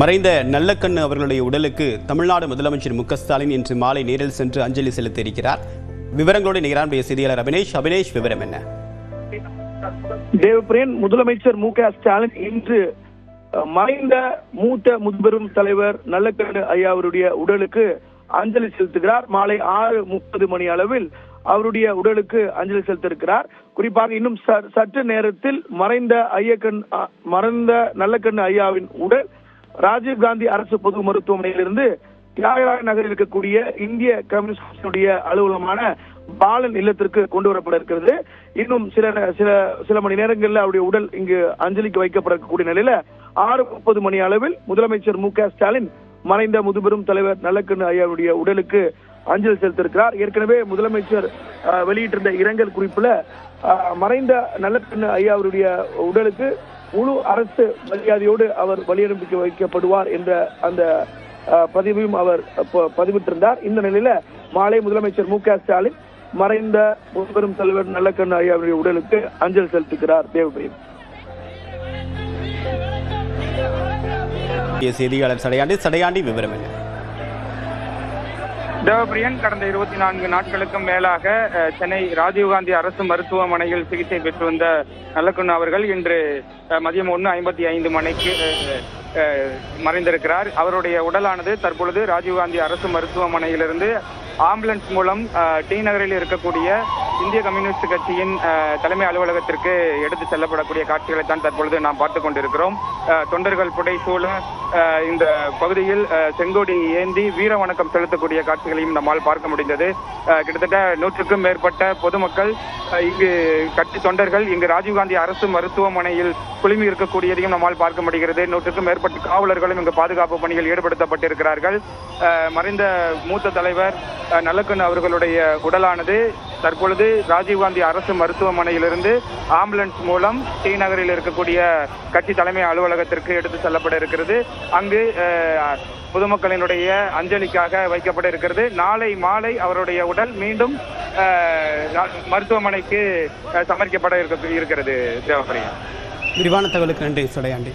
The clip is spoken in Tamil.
மறைந்த நல்லக்கண்ணு அவர்களுடைய உடலுக்கு தமிழ்நாடு முதலமைச்சர் மு.க.ஸ்டாலின் இன்று மாலை நேரில் சென்று அஞ்சலி செலுத்த இருக்கிறார். விவரங்களோடு நிகரான செய்தியாளர் அபினேஷ், விவரம் என்ன? தேவபிரியன், முதலமைச்சர் மு.க.ஸ்டாலின் இன்று மறைந்த மூத்த முதுபெரும் தலைவர் நல்லக்கண்ணு ஐயா அவருடைய உடலுக்கு அஞ்சலி செலுத்துகிறார். மாலை 6:30 மணி அளவில் அவருடைய உடலுக்கு அஞ்சலி செலுத்த இருக்கிறார். குறிப்பாக இன்னும் சற்று நேரத்தில் மறைந்த நல்லக்கண்ணு ஐயாவின் உடல் ராஜீவ்காந்தி அரசு பொது மருத்துவமனையிலிருந்து தியாகராய நகரில் இருக்கக்கூடிய இந்திய கம்யூனிஸ்ட் கட்சியுடைய அலுவலகமான பாலன் இல்லத்திற்கு கொண்டு வரப்பட இருக்கிறது. இன்னும் சில மணி நேரங்களில் அவருடைய உடல் இங்கு அஞ்சலிக்கு வைக்கப்படக்கூடிய நிலையில 6:30 மணி அளவில் முதலமைச்சர் மு.க.ஸ்டாலின் மறைந்த முதுபெரும் தலைவர் நல்லக்கண்ணு ஐயாவுடைய உடலுக்கு அஞ்சலி செலுத்திருக்கிறார். ஏற்கனவே முதலமைச்சர் வெளியிட்டிருந்த இரங்கல் குறிப்புல மறைந்த நல்லக்கண்ணு ஐயா அவருடைய உடலுக்கு முழு அரசு மரியாதையோடு அவர் வழியனுப்பி வைக்கப்படுவார் என்ற அந்த பதிவையும் அவர் பதிவிட்டிருந்தார். இந்த நிலையில மாலை முதலமைச்சர் மு.க.ஸ்டாலின் மறைந்த முதுபெரும் தலைவர் நல்லக்கண்ணு ஐயாவுடைய உடலுக்கு அஞ்சலி செலுத்துகிறார். தேவபிரியன். செய்தியாளர் சடையாண்டி, விவரம் என்ன? தேவபிரியன், கடந்த 24 நாட்களுக்கும் மேலாக சென்னை ராஜீவ்காந்தி அரசு மருத்துவமனையில் சிகிச்சை பெற்று வந்த நல்லக்கண்ணு அவர்கள் இன்று மதியம் 1:55 மணிக்கு மறைந்திருக்கிறார். அவருடைய உடலானது தற்பொழுது ராஜீவ்காந்தி அரசு மருத்துவமனையிலிருந்து ஆம்புலன்ஸ் மூலம் டி நகரில் இருக்கக்கூடிய இந்திய கம்யூனிஸ்ட் கட்சியின் தலைமை அலுவலகத்திற்கு எடுத்து செல்லப்படக்கூடிய காட்சிகளை தான் தற்பொழுது நாம் பார்த்துக் கொண்டிருக்கிறோம். தொண்டர்கள் புடை சூழ இந்த பகுதியில் செங்கோடி ஏந்தி வீர வணக்கம் செலுத்தக்கூடிய காட்சிகளையும் நம்மால் பார்க்க முடிந்தது. கிட்டத்தட்ட 100க்கும் மேற்பட்ட பொதுமக்கள் இங்கு கட்சி தொண்டர்கள் இங்கு ராஜீவ்காந்தி அரசு மருத்துவமனையில் குழுமி இருக்கக்கூடியதையும் நம்மால் பார்க்க முடிகிறது. 100க்கும் மேற்பட்ட காவலர்களும் இங்கு பாதுகாப்பு பணியில் ஈடுபடுத்தப்பட்டிருக்கிறார்கள். மறைந்த மூத்த தலைவர் நல்லக்கண்ணு அவர்களுடைய உடலானது தற்பொழுது ராஜீவ்காந்தி அரசு மருத்துவமனையிலிருந்து ஆம்புலன்ஸ் மூலம் டி நகரில் இருக்கக்கூடிய கட்சி தலைமை அலுவலகத்திற்கு எடுத்து செல்லப்பட இருக்கிறது. அங்கு பொதுமக்களினுடைய அஞ்சலிக்காக வைக்கப்பட இருக்கிறது. நாளை மாலை அவருடைய உடல் மீண்டும் மருத்துவமனைக்கு சமர்ப்பிக்கப்பட இருக்கிறது. தேவபிரியன், விரிவான தகவலுக்கு நன்றி சடையாண்டி.